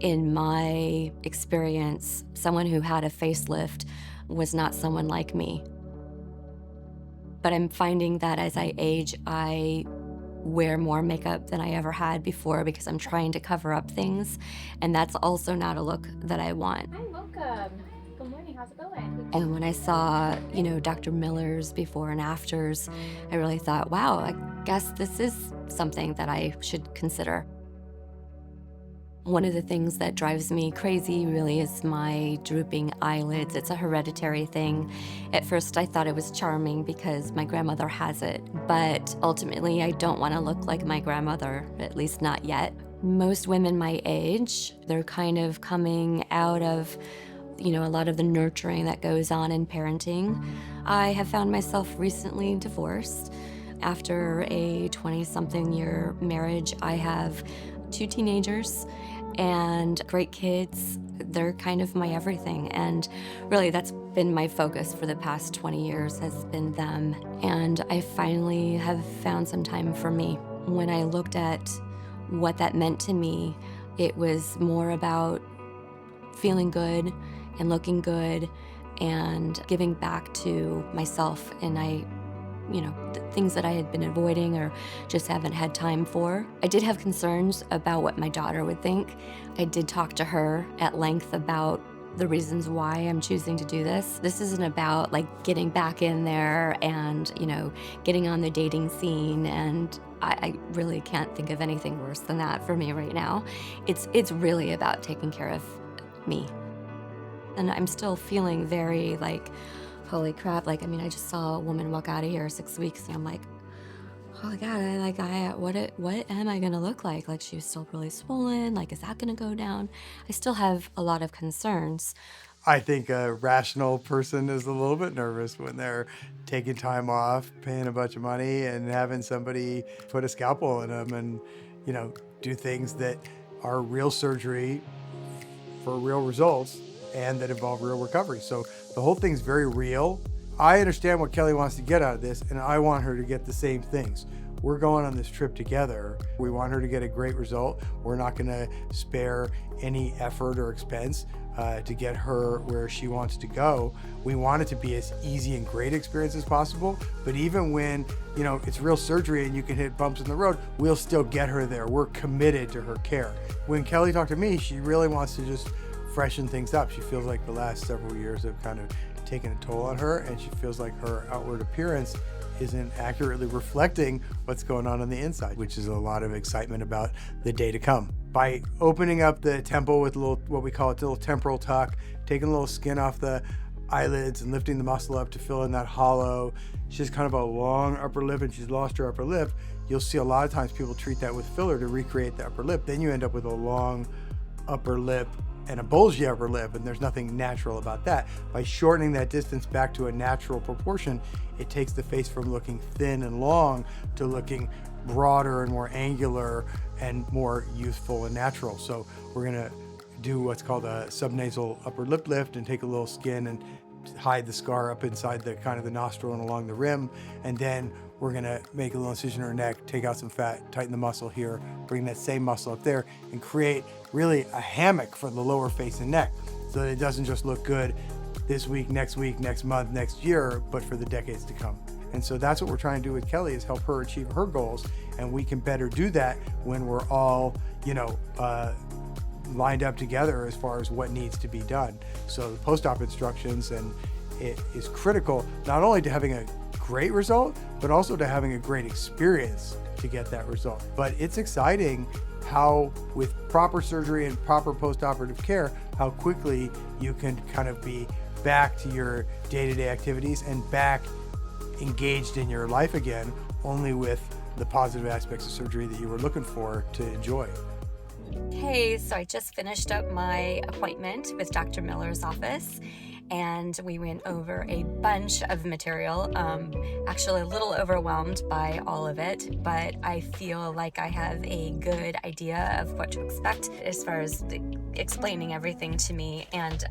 In my experience, someone who had a facelift was not someone like me. But I'm finding that as I age, I wear more makeup than I ever had before because I'm trying to cover up things. And that's also not a look that I want. Hi, welcome. Good morning. How's it going? And when I saw, Dr. Miller's before and afters, I really thought, wow, I guess this is something that I should consider. One of the things that drives me crazy really is my drooping eyelids. It's a hereditary thing. At first, I thought it was charming because my grandmother has it, but ultimately, I don't want to look like my grandmother, at least not yet. Most women my age, they're kind of coming out of a lot of the nurturing that goes on in parenting. I have found myself recently divorced. After a 20-something year marriage, I have 2 teenagers and great kids. They're kind of my everything. And really, that's been my focus for the past 20 years has been them. And I finally have found some time for me. When I looked at what that meant to me, it was more about feeling good and looking good and giving back to myself. And things that I had been avoiding or just haven't had time for. I did have concerns about what my daughter would think. I did talk to her at length about the reasons why I'm choosing to do this. This isn't about getting back in there and, getting on the dating scene. And I really can't think of anything worse than that for me right now. It's really about taking care of me. And I'm still feeling very holy crap. I just saw a woman walk out of here 6 weeks and I'm like, oh my God, what am I gonna look like? She was still really swollen. Is that gonna go down? I still have a lot of concerns. I think a rational person is a little bit nervous when they're taking time off, paying a bunch of money, and having somebody put a scalpel in them and, do things that are real surgery for real results and that involve real recovery. So the whole thing's very real. I understand what Kellie wants to get out of this, and I want her to get the same things. We're going on this trip together. We want her to get a great result. We're not going to spare any effort or expense to get her where she wants to go. We want it to be as easy and great experience as possible. But even when, it's real surgery and you can hit bumps in the road, we'll still get her there. We're committed to her care. When Kellie talked to me, she really wants to just freshen things up. She feels like the last several years have kind of taken a toll on her, and she feels like her outward appearance isn't accurately reflecting what's going on the inside, which is a lot of excitement about the day to come. By opening up the temple with a little, what we call a little temporal tuck, taking a little skin off the eyelids and lifting the muscle up to fill in that hollow. She has kind of a long upper lip and she's lost her upper lip. You'll see a lot of times people treat that with filler to recreate the upper lip. Then you end up with a long upper lip and a bulgy upper lip, and there's nothing natural about that. By shortening that distance back to a natural proportion, it takes the face from looking thin and long to looking broader and more angular and more youthful and natural. So we're gonna do what's called a subnasal upper lip lift and take a little skin and hide the scar up inside the kind of the nostril and along the rim. And then we're gonna make a little incision in her neck, take out some fat, tighten the muscle here, bring that same muscle up there, and create really a hammock for the lower face and neck so that it doesn't just look good this week, next month, next year, but for the decades to come. And so that's what we're trying to do with Kellie, is help her achieve her goals. And we can better do that when we're all, lined up together as far as what needs to be done. So the post-op instructions, and it is critical not only to having a great result, but also to having a great experience to get that result. But it's exciting how, with proper surgery and proper post-operative care, how quickly you can kind of be back to your day-to-day activities and back engaged in your life again, only with the positive aspects of surgery that you were looking for to enjoy. Hey, so I just finished up my appointment with Dr. Miller's office, and we went over a bunch of material. Actually a little overwhelmed by all of it, but I feel like I have a good idea of what to expect as far as explaining everything to me. And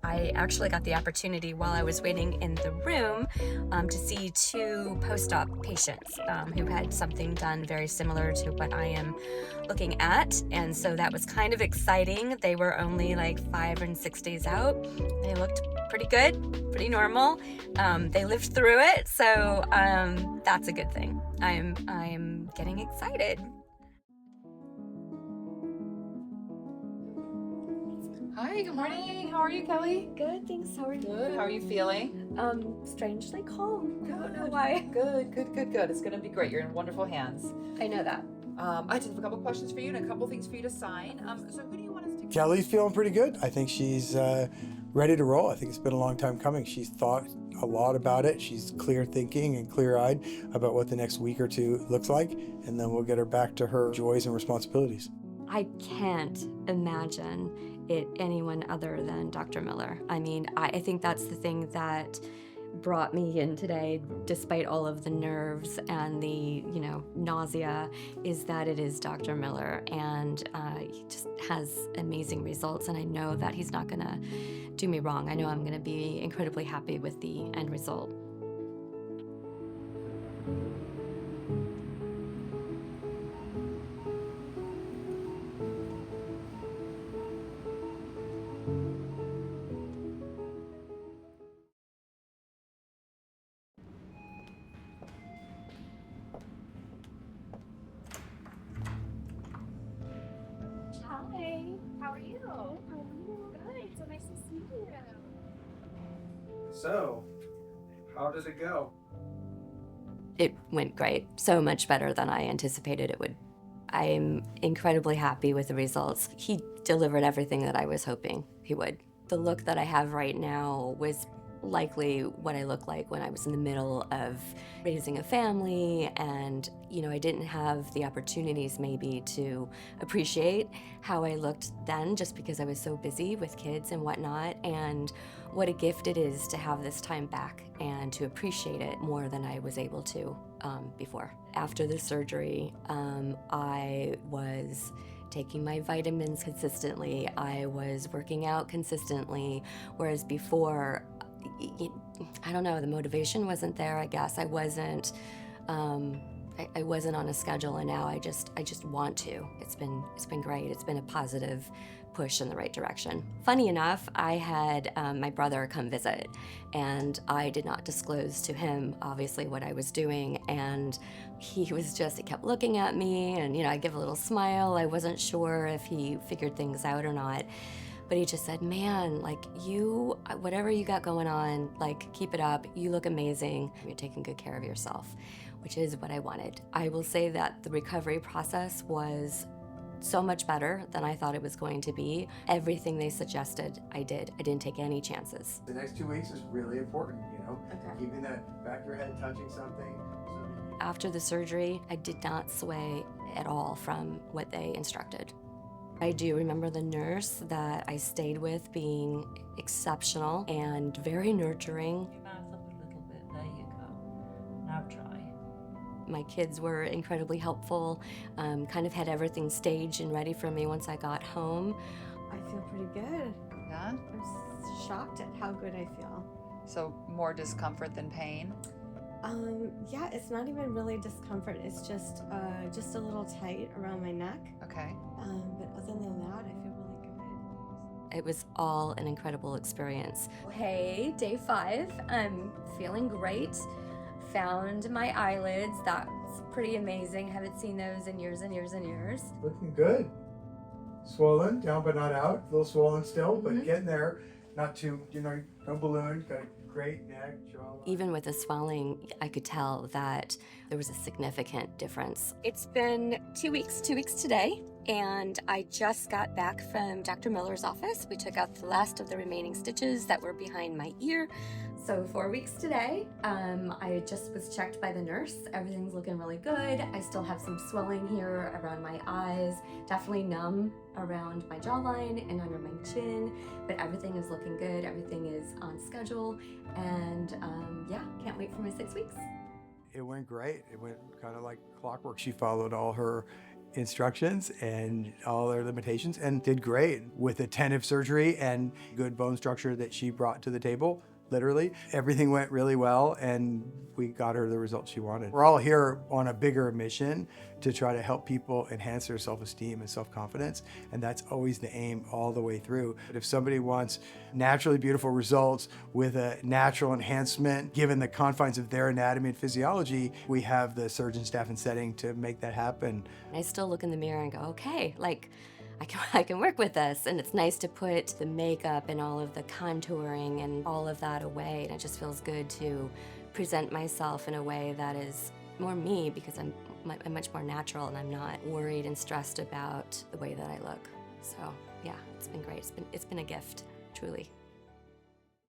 I actually got the opportunity while I was waiting in the room to see two post-op patients who had something done very similar to what I am looking at. And so that was kind of exciting. They were only like 5 and 6 days out. They looked pretty good, pretty normal. They lived through it, so that's a good thing. I'm getting excited. Hi, good morning. How are you, Kelly? Good, thanks. How are you? Good. How are you feeling? Strangely calm. I don't know Good. why. Good. It's going to be great. You're in wonderful hands. I know that. I just have a couple questions for you and a couple things for you to sign. So who do you want us to... Kelly's feeling pretty good. I think she's ready to roll. I think it's been a long time coming. She's thought a lot about it. She's clear thinking and clear-eyed about what the next week or two looks like, and then we'll get her back to her joys and responsibilities. I can't imagine it anyone other than Dr. Miller. I mean, I think that's the thing that brought me in today, despite all of the nerves and the, nausea, is that it is Dr. Miller, and he just has amazing results, and I know that he's not gonna do me wrong. I know I'm gonna be incredibly happy with the end result. Hi. How are you? Good. So nice to see you. So, how did it go? It went great, so much better than I anticipated it would. I'm incredibly happy with the results. He delivered everything that I was hoping he would. The look that I have right now was likely what I looked like when I was in the middle of raising a family, and I didn't have the opportunities maybe to appreciate how I looked then, just because I was so busy with kids and whatnot. And what a gift it is to have this time back and to appreciate it more than I was able to before. After the surgery, I was taking my vitamins consistently. I was working out consistently, whereas before, I don't know, the motivation wasn't there, I guess. I wasn't I wasn't on a schedule, and now I just want to. It's been great. It's been a positive push in the right direction. Funny enough, I had my brother come visit, and I did not disclose to him obviously what I was doing, and he kept looking at me, and I give a little smile. I wasn't sure if he figured things out or not. But he just said, man, whatever you got going on, keep it up. You look amazing. You're taking good care of yourself, which is what I wanted. I will say that the recovery process was so much better than I thought it was going to be. Everything they suggested, I did. I didn't take any chances. The next 2 weeks is really important, Okay. keeping that back of your head touching something. After the surgery, I did not sway at all from what they instructed. I do remember the nurse that I stayed with being exceptional and very nurturing. Your mouth up a little bit. There you go. Now try. My kids were incredibly helpful, kind of had everything staged and ready for me once I got home. I feel pretty good. Yeah? I'm shocked at how good I feel. So more discomfort than pain? Yeah, it's not even really discomfort. It's just a little tight around my neck. Okay. But other than that, I feel really good. It was all an incredible experience. Hey, day 5. I'm feeling great. Found my eyelids. That's pretty amazing. Haven't seen those in years and years and years. Looking good. Swollen, down but not out. A little swollen still, but getting there. Not too, no balloon. Got a great neck, jawline. Even with the swelling, I could tell that there was a significant difference. It's been 2 weeks today, and I just got back from Dr. Miller's office. We took out the last of the remaining stitches that were behind my ear. So 4 weeks today. I just was checked by the nurse. Everything's looking really good. I still have some swelling here around my eyes, definitely numb around my jawline and under my chin, but everything is looking good. Everything is on schedule, and yeah, can't wait for my 6 weeks. It went great. It went kind of like clockwork. She followed all her instructions and all their limitations and did great with attentive surgery and good bone structure that she brought to the table. Literally, everything went really well and we got her the results she wanted. We're all here on a bigger mission to try to help people enhance their self-esteem and self-confidence, and that's always the aim all the way through. But if somebody wants naturally beautiful results with a natural enhancement given the confines of their anatomy and physiology, we have the surgeon staff and setting to make that happen. I still look in the mirror and go, okay, like I can work with this, and it's nice to put the makeup and all of the contouring and all of that away, and it just feels good to present myself in a way that is more me, because I'm much more natural and I'm not worried and stressed about the way that I look. So yeah, it's been great. It's been a gift, truly.